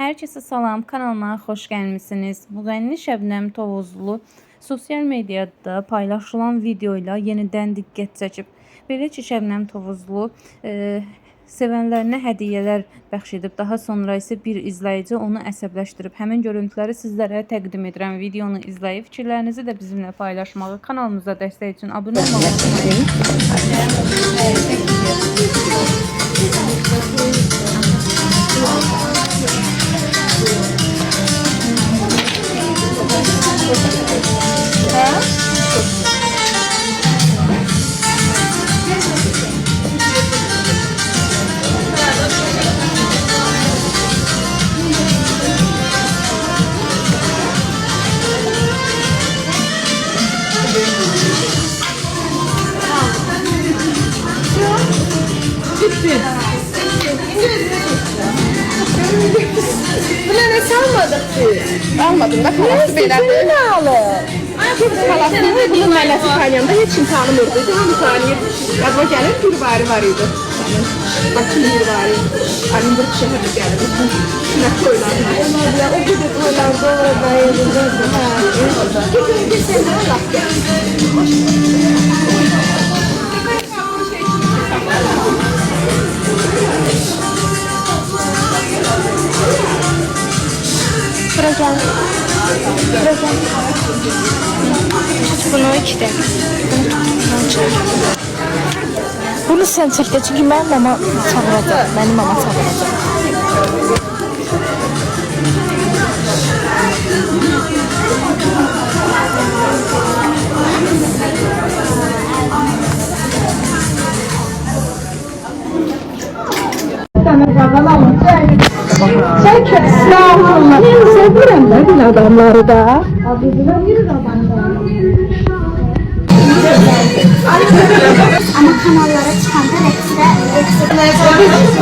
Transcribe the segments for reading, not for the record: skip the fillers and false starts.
Herkese salam, kanalıma xoş gəlmisiniz. Müğənni Şəbnəm Tovuzlu sosial mediada paylaşılan video ilə yenidən diqqət çəkib. Belə ki, Şəbnəm Tovuzlu sevənlərinə hədiyyələr bəxş edib. Daha sonra isə bir izləyici onu əsəbləşdirib. Həmin görüntüləri sizlərə təqdim edirəm. Videonu izləyib fikirlərinizi də bizimlə paylaşmağı, kanalımıza dəstək üçün abunə olmağı unutmayın. Buna ne salmadık biz? Almadım da kalası belədir. Ne alır? Kalasını bunun mənəsi tanıyanda heç kim tanımırdı. Hamı tanıyır. Yazma gəlir, Pirvari var idi. Bakı Pirvari. Alimdir şəhərdə gəlir. Şuna koylardı. O qədər koylardı, orada yerində. Gidin, sen de Allah Buraya bunu iki dakika. Bunu sen çek de çünkü ben mama çağıracağım. Benim mama çağıracağım. Sen estağfurullah. Seviyorum da bir adamları da. Ama kanallara çıkanda ekstra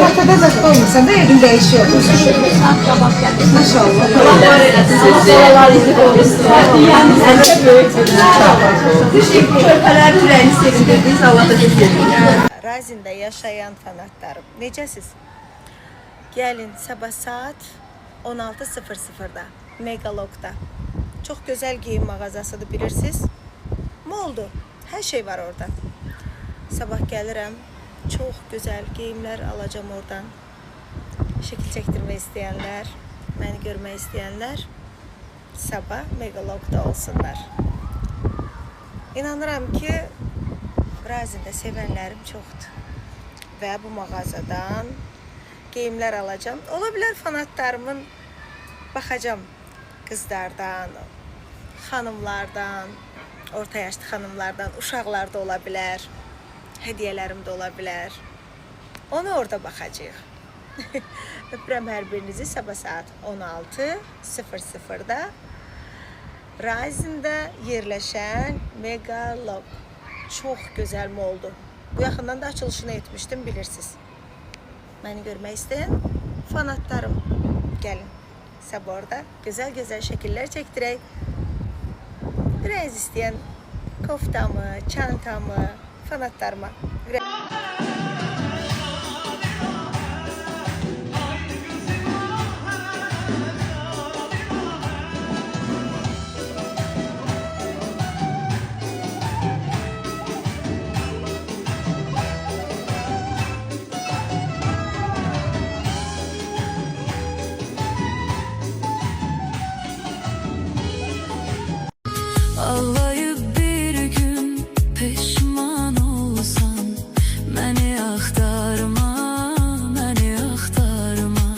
Ortada da koymuşsan da evin değişiyor. Maşallah. Razində yaşayan fanatlarım, necəsiz? Gəlin sabah saat 16:00-da Megalogda. Çox gözəl geyim mağazasıdır, bilirsiniz. Moldu, hər şey var orada. Sabah gəlirəm, çox gözəl geyimlər alacağım oradan. Şəkil çəkdirmək istəyənlər, məni görmək istəyənlər sabah Megalogda olsunlar. İnanıram ki, Razində sevənlərim çoxdur və bu mağazadan geyimlər alacağım. Ola bilər fanatlarımın baxacağım qızlardan, xanımlardan, orta yaşlı xanımlardan, uşaqlar da ola bilər, hədiyyələrim də ola bilər. Onu orada baxacağıq. Öpürəm hər birinizi sabah saat 16:00-da Razində yerləşən Megalog. Çox gözəl moldu. Bu yaxından da açılışını etmişdim, bilirsiniz. Məni görmək istəyən fanatlarım, gəlin. Sabah orada gözəl-gözəl şəkillər çəkdirək. Biraz istəyən koftamı, çantamı, fanatlarıma. Ağlayıp bir gün peşman olsan, beni axtarma, beni axtarma.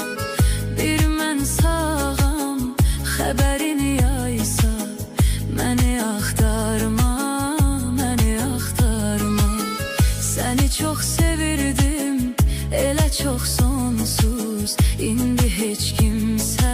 Bir mən sağam, xəbərini yaysa, beni axtarma, beni axtarma. Səni çox sevirdim, elə çox sonsuz, indi heç kimsə